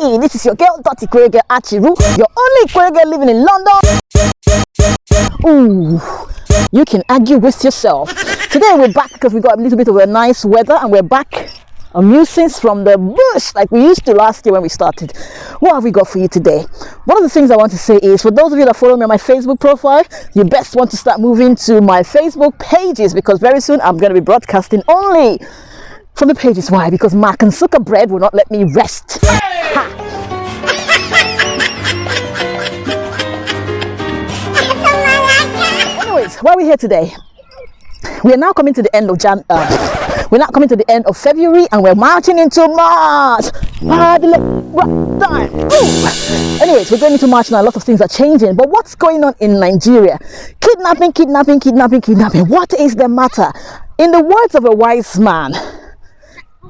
Hey, this is your girl, IkwerreGirl Achiru, your only IkwerreGirl living in London. Ooh, you can argue with yourself. Today we're back because we got a little bit of a nice weather and we're back on Musings from the bush like we used to last year when we started. What have we got for you today? One of the things I want to say is, for those of you that follow me on my Facebook profile, you best want to start moving to my Facebook pages, because very soon I'm going to be broadcasting only from the pages. Why? Because Mark and Zuckerberg will not let me rest. Anyways, why are we here today? We are now coming to the end of we're not coming to the end of February and we're marching into March. Anyways, we're going into March now. A lot of things are changing. But what's going on in Nigeria? Kidnapping. What is the matter? In the words of a wise man,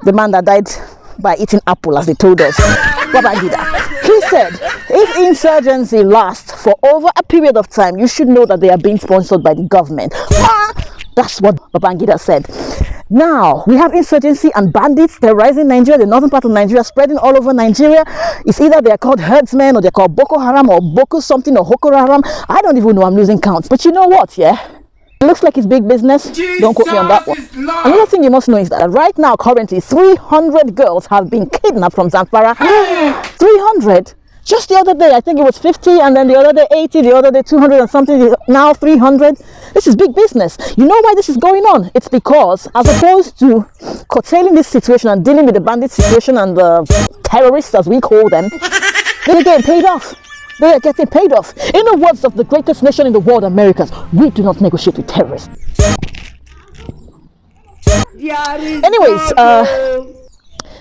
the man that died by eating apple, as they told us, DiGa, he said, if insurgency lasts for over a period of time, you should know that they are being sponsored by the government. That's what DiGa said. Now, we have insurgency and bandits terrorizing Nigeria, the northern part of Nigeria, spreading all over Nigeria. It's either they're called herdsmen or they're called Boko Haram or Boko something or Hoko Haram. I don't even know, I'm losing counts. But you know what, yeah? It looks like it's big business. Don't quote me on that one. Another thing you must know is that right now, currently, 300 girls have been kidnapped from Zamfara. 300? Just the other day, I think it was 50, and then the other day 80, the other day 200 and something, now 300. This is big business. You know why this is going on? It's because, as opposed to curtailing this situation and dealing with the bandit situation and the terrorists, as we call them, they're getting paid off. They are getting paid off. In the words of the greatest nation in the world, Americans, we do not negotiate with terrorists. Anyways,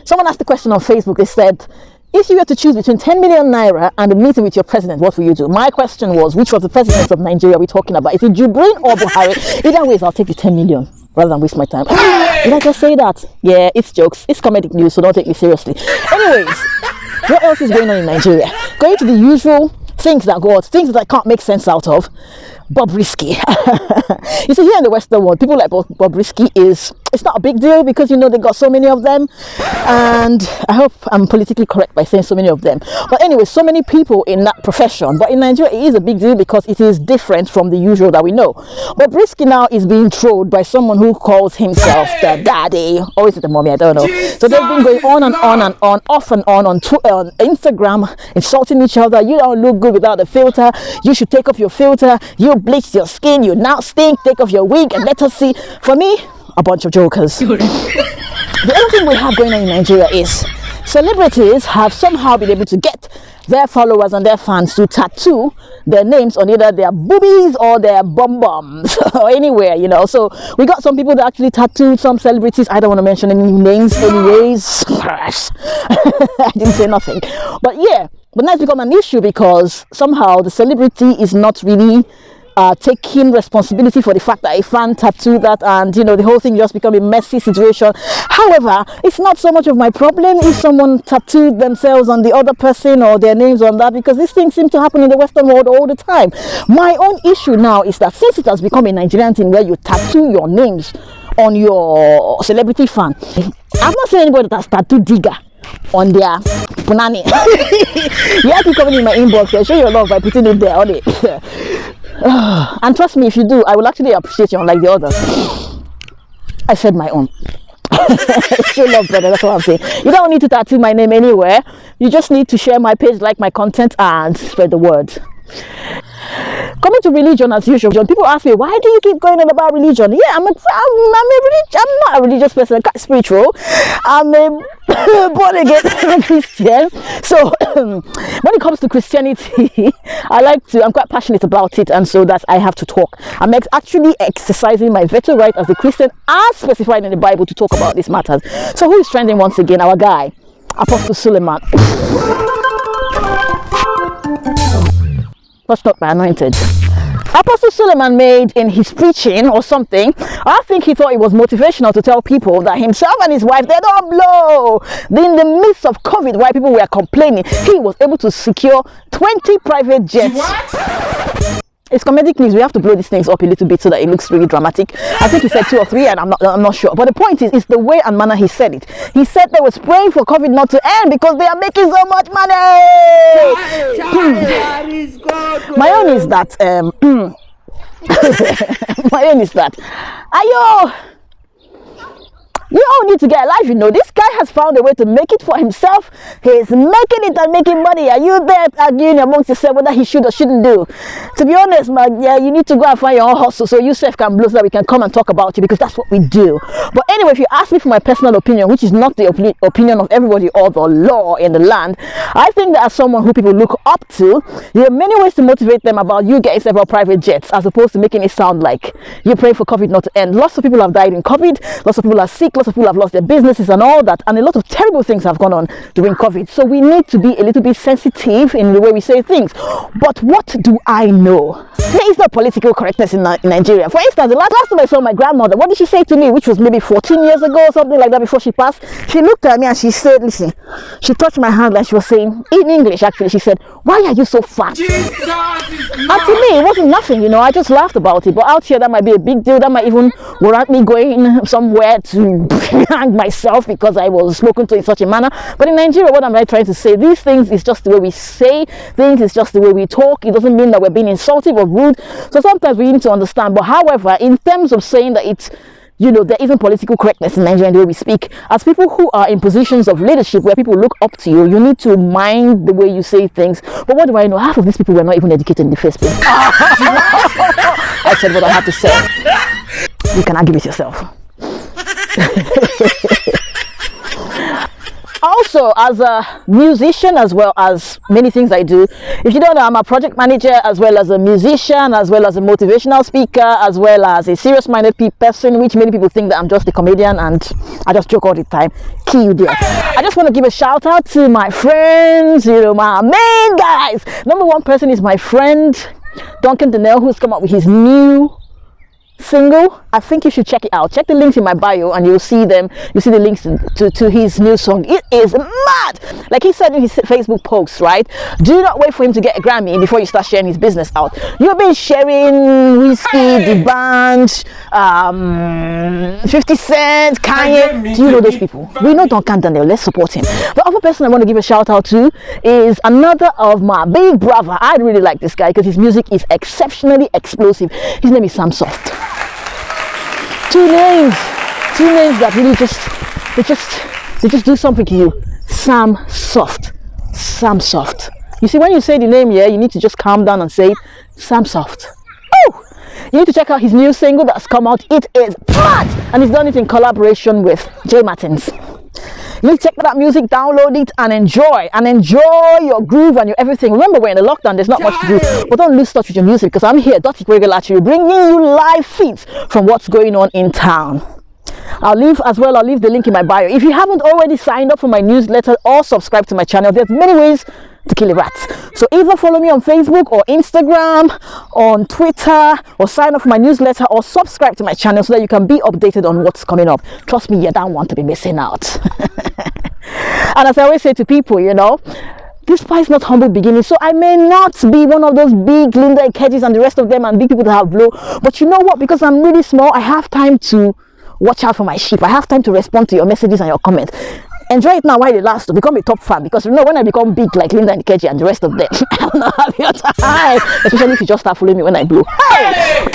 someone asked the question on Facebook. They said, if you were to choose between 10 million naira and a meeting with your president, what will you do? My question was, which was the president of Nigeria we talking about? Is it Jibrin or Buhari? Either way, I'll take the 10 million rather than waste my time. Did I just say that? Yeah, it's jokes. It's comedic news, so don't take me seriously. Anyways, what else is going on in Nigeria? Going to the usual things that I can't make sense out of. Bobrisky. You see, here in the Western world, people like Bobrisky it's not a big deal because, you know, they got so many of them, and I hope I'm politically correct by saying so many of them. But anyway, so many people in that profession. But in Nigeria, it is a big deal because it is different from the usual that we know. Bobrisky now is being trolled by someone who calls himself the daddy, or is it the mommy? I don't know. So they've been going on and on and on, off and on Twitter, on Instagram, insulting each other. You don't look good without a filter. You should take off your filter. You bleached your skin. You now stink. Take off your wig and let us see. For me, a bunch of jokers. The other thing we have going on in Nigeria is celebrities have somehow been able to get their followers and their fans to tattoo their names on either their boobies or their bum-bums or anywhere, you know. So we got some people that actually tattooed some celebrities. I don't want to mention any names anyways. I didn't say nothing. But yeah, but now it's become an issue because somehow the celebrity is not really taking responsibility for the fact that a fan tattooed that, and you know, the whole thing just become a messy situation. However, it's not so much of my problem if someone tattooed themselves on the other person or their names on that, because these things seem to happen in the Western world all the time. My own issue now is that since it has become a Nigerian thing where you tattoo your names on your celebrity fan, I've not seen anybody that has tattooed DiGa on their punani. You have to come in my inbox and show your love by putting it there on it. And trust me, if you do, I will actually appreciate you unlike the others. I said my own. Show love, brother, that's what I'm saying. You don't need to tattoo my name anywhere. You just need to share my page, like my content, and spread the word. Coming to religion as usual, people ask me, why do you keep going on about religion? Yeah, I'm not a religious person, I'm quite spiritual. I'm a born again Christian. So when it comes to Christianity, I'm quite passionate about it, and so that I have to talk. I'm actually exercising my veto right as a Christian as specified in the Bible to talk about these matters. So who is trending once again? Our guy, Apostle Suleman. Touched up by anointed. Apostle Suleman made in his preaching or something, I think he thought it was motivational to tell people that himself and his wife, they don't blow. In the midst of COVID, while people were complaining, he was able to secure 20 private jets. It's comedic news. We have to blow these things up a little bit so that it looks really dramatic. I think he said 2 or 3, and I'm not sure. But the point is, it's the way and manner he said it. He said they were praying for COVID not to end because they are making so much money. My own is that. My own is that. Ayo. You all need to get a life, you know. This guy has found a way to make it for himself. He's making it and making money. Are you there arguing amongst yourself whether he should or shouldn't do? To be honest, man, yeah, you need to go and find your own hustle so you self can blow so that we can come and talk about you, because that's what we do. But anyway, if you ask me for my personal opinion, which is not the opinion of everybody or the law in the land, I think that as someone who people look up to, there are many ways to motivate them about you getting several private jets, as opposed to making it sound like you're praying for COVID not to end. Lots of people have died in COVID. Lots of people are sick. Lots of people have lost their businesses and all that, and a lot of terrible things have gone on during COVID. So we need to be a little bit sensitive in the way we say things. But what do I know? There is no political correctness in Nigeria. For instance, the last time I saw my grandmother, what did she say to me, which was maybe 14 years ago or something like that, before she passed? She looked at me and she said, listen, she touched my hand like she was saying, in English actually, she said, why are you so fat? And to me, it wasn't nothing, you know. I just laughed about it. But out here, that might be a big deal. That might even warrant me going somewhere to hang myself because I was spoken to in such a manner. But in Nigeria, what am I trying to say? These things is just the way we say things, it's just the way we talk. It doesn't mean that we're being insultive or rude. So sometimes we need to understand. But however, in terms of saying that it's, you know, there isn't political correctness in Nigeria in the way we speak, as people who are in positions of leadership where people look up to you, you need to mind the way you say things. But what do I know? Half of these people were not even educated in the first place. I said what I had to say. You can argue with yourself. Also, as a musician, as well as many things I do, if you don't know, I'm a project manager, as well as a musician, as well as a motivational speaker, as well as a serious-minded person, which many people think that I'm just a comedian and I just joke all the time. Key you there. I just want to give a shout out to my friends, you know, my main guys. Number one person is my friend Duncan Donnell, who's come up with his new single. I think you should check it out. Check the links in my bio and you'll see them. You'll see the links to his new song. It is mad. Like he said in his Facebook post, right? Do not wait for him to get a Grammy before you start sharing his business out. You've been sharing Whiskey, The Band, 50 Cent, Kanye. Do you know those people? We know Duncan Donnell. Let's support him. The other person I want to give a shout out to is another of my big brother. I really like this guy because his music is exceptionally explosive. His name is Sam Soft. Two names that really just do something to you. Sam Soft. You see, when you say the name here, you need to just calm down and say it. Sam Soft. Oh, you need to check out his new single that's come out. It is mad, and he's done it in collaboration with Jay Martins. You need to check that music, download it, and enjoy your groove and your everything. Remember, we're in a lockdown, there's not much to do, but don't lose touch with your music, because I'm here, IkwerreGirl, actually bringing you live feeds from what's going on in town. I'll leave the link in my bio. If you haven't already signed up for my newsletter or subscribed to my channel, there's many ways to kill a rat. So either follow me on Facebook or Instagram, on Twitter, or sign up for my newsletter or subscribe to my channel so that you can be updated on what's coming up. Trust me, you don't want to be missing out. And as I always say to people, you know, this pie is not humble beginning, so I may not be one of those big Linda Ikeji's and the rest of them and big people that have blow. But you know what? Because I'm really small, I have time to watch out for my sheep. I have time to respond to your messages and your comments. Enjoy it now while it lasts to become a top fan, because you know, when I become big like Linda Ikeji and the rest of them, I'll not have your time. Especially if you just start following me when I blow. Hey!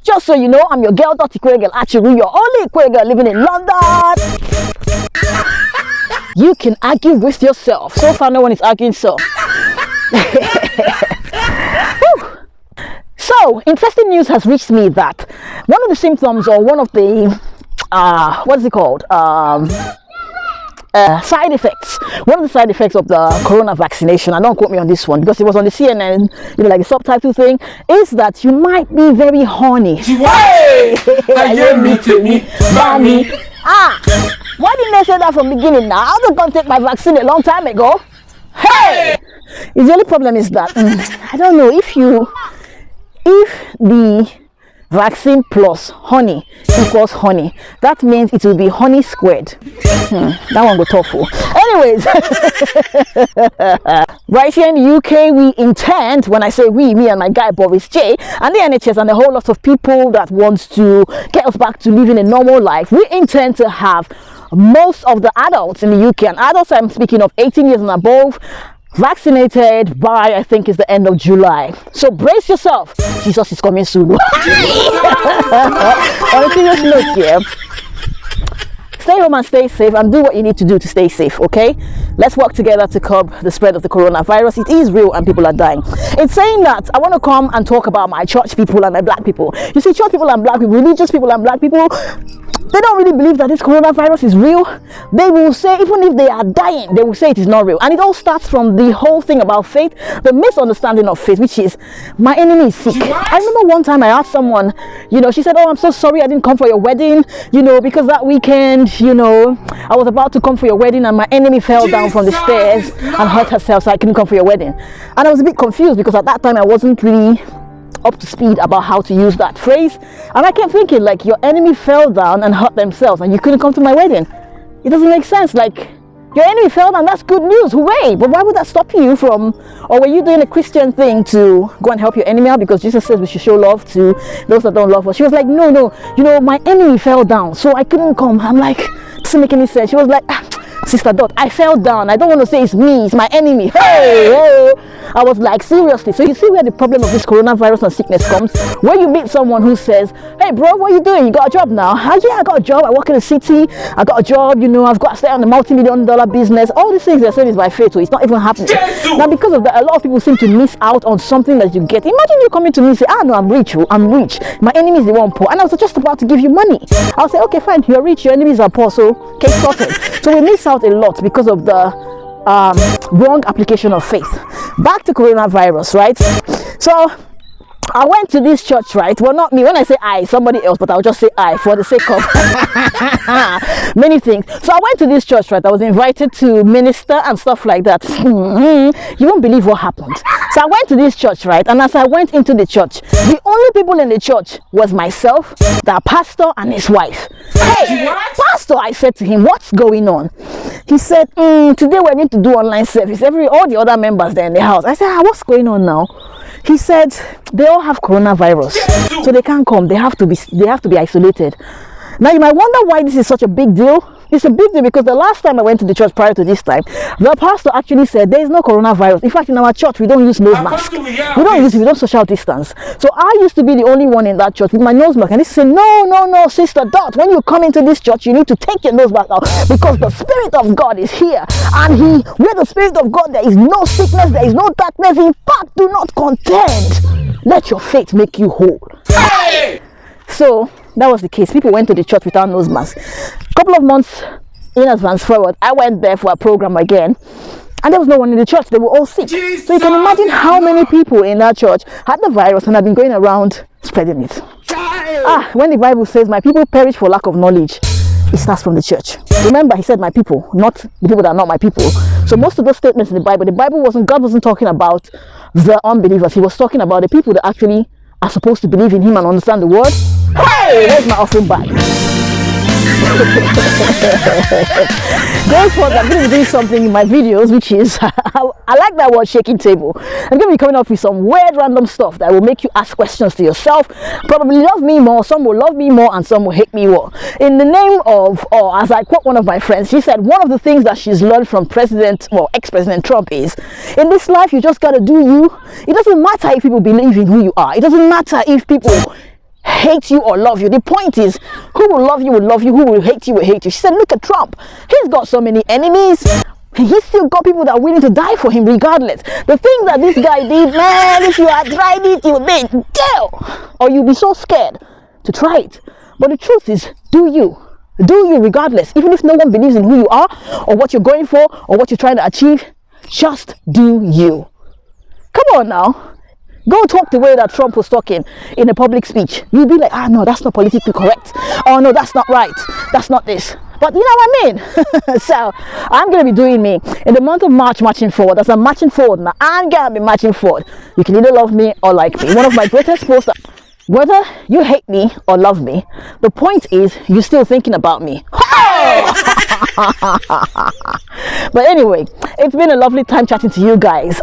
Just so you know, I'm your girl, IkwerreGirl, actually your only IkwerreGirl living in London. You can argue with yourself. So far, no one is arguing so. So, interesting news has reached me that one of the symptoms, or one of the, what is it called? Side effects. One of the side effects of the corona vaccination, and don't quote me on this one because it was on the CNN, you know, like the subtitle thing, is that you might be very horny. Hey! Why didn't they say that from the beginning now? I was going to take my vaccine a long time ago. Hey! The only problem is that, I don't know, if the vaccine plus honey equals honey, that means it will be honey squared. That one go tough. Anyways. Right here in the UK, we intend, when I say we, me and my guy Boris J, and the NHS and a whole lot of people that wants to get us back to living a normal life, we intend to have most of the adults in the UK, and adults I'm speaking of 18 years and above, vaccinated by, I think, is the end of July. So brace yourself. Jesus is coming soon. On a serious note here, stay home and stay safe, and do what you need to do to stay safe, okay? Let's work together to curb the spread of the coronavirus. It is real and people are dying. It's saying that I want to come and talk about my church people and my black people. You see, church people and black people, religious people and black people, they don't really believe that this coronavirus is real. They will say, even if they are dying, they will say it is not real. And it all starts from the whole thing about faith, the misunderstanding of faith, which is, my enemy is sick. I remember one time I asked someone, you know, she said, oh, I'm so sorry I didn't come for your wedding, you know, because that weekend, you know, I was about to come for your wedding and my enemy fell down from the stairs and hurt herself, so I couldn't come for your wedding. And I was a bit confused because at that time I wasn't really up to speed about how to use that phrase, and I kept thinking, like, your enemy fell down and hurt themselves and you couldn't come to my wedding. It doesn't make sense. Like, your enemy fell down, that's good news, hooray, but why would that stop you from, or were you doing a Christian thing to go and help your enemy out because Jesus says we should show love to those that don't love us? She was like, no, you know, my enemy fell down so I couldn't come. I'm like, doesn't make any sense. She was like, Sister Dot, I fell down. I don't want to say it's me, it's my enemy. Hey. I was like, seriously? So you see where the problem of this coronavirus and sickness comes? When you meet someone who says, hey bro, what are you doing? You got a job now? Yeah, I got a job. I work in the city. I got a job, you know, I've got to stay on the multi-million-dollar business. All these things they're saying is by faith, so it's not even happening. Now, because of that, a lot of people seem to miss out on something that you get. Imagine you coming to me and say, no, I'm rich. My enemy is the one poor. And I was just about to give you money. I'll say, okay, fine, you're rich, your enemies are poor, so case sorted. So we miss out a lot because of the wrong application of faith. Back to coronavirus, right? So I went to this church, right? Well, not me. When I say I, somebody else, but I'll just say I for the sake of many things. So I went to this church, right? I was invited to minister and stuff like that. You won't believe what happened. So I went to this church, right? And as I went into the church, the only people in the church was myself, the pastor, and his wife. Hey, pastor, I said to him, what's going on? He said, today we're going to do online service. All the other members there in the house. I said, what's going on now? He said they all have coronavirus, so they can't come. They have to be isolated. Now you might wonder why this is such a big deal. It's a big deal because the last time I went to the church prior to this time, the pastor actually said there is no coronavirus. In fact, in our church we don't use nose mask. We don't social distance. So I used to be the only one in that church with my nose mask, and he said, no, Sister Dot, when you come into this church you need to take your nose mask out because the Spirit of God is here, and where the Spirit of God, there is no sickness, there is no darkness. In fact, do not contend. Let your faith make you whole. Hey! So that was the case. People went to the church without nose masks. A couple of months in advance forward, I went there for a program again, and there was no one in the church. They were all sick. Jesus. So you can imagine how many people in that church had the virus and had been going around spreading it. When the Bible says my people perish for lack of knowledge, it starts from the church. Remember, he said my people, not the people that are not my people. So most of those statements in the Bible God wasn't talking about the unbelievers. He was talking about the people that actually are supposed to believe in him and understand the word. Hey, where's my offering bag? Going forward, I'm going to be doing something in my videos, which is I like that word, shaking table. I'm going to be coming up with some weird random stuff that will make you ask questions to yourself. Probably love me more, some will love me more, and some will hate me more. In the name of, or as I quote one of my friends, she said one of the things that she's learned from ex-President Trump is, in this life you just got to do you. It doesn't matter if people believe in who you are. It doesn't matter if people hate you or love you. The point is, who will love you will love you, who will hate you will hate you. She said, look at Trump. He's got so many enemies. He's still got people that are willing to die for him regardless. The thing that this guy did, man, if you had tried it, you would be in jail. Or you'd be so scared to try it. But the truth is, do you regardless. Even if no one believes in who you are or what you're going for or what you're trying to achieve, just do you. Come on now. Go talk the way that Trump was talking in a public speech. You'll be like, no, that's not politically correct. Oh no, that's not right. That's not this. But you know what I mean? So I'm going to be doing me in the month of March, marching forward. As I'm marching forward now, I'm going to be marching forward. You can either love me or like me. One of my greatest posts, whether you hate me or love me, the point is you're still thinking about me. But anyway, it's been a lovely time chatting to you guys.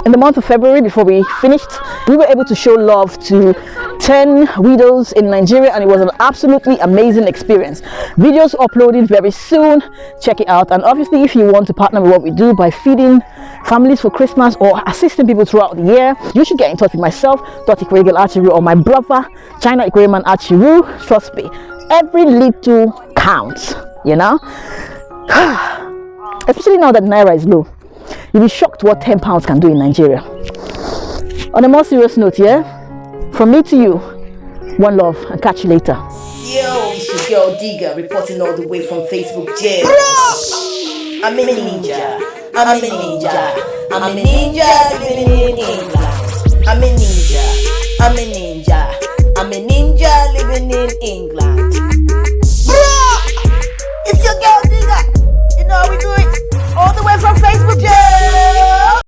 In the month of February, before we finished, we were able to show love to 10 widows in Nigeria, and it was an absolutely amazing experience. Videos uploaded very soon. Check it out. And obviously, if you want to partner with what we do by feeding families for Christmas or assisting people throughout the year, you should get in touch with myself, IkwerreGirl, or my brother, China Ikwerreman Achiru. Trust me, every little counts, you know. Especially now that Naira is low, you'll be shocked what £10 can do in Nigeria. On a more serious note, yeah, from me to you, one love, and catch you later. Yo, it's your girl DiGa reporting all the way from Facebook jail. I'm a ninja. I'm a ninja. I'm a ninja living in England. I'm a ninja. I'm a ninja.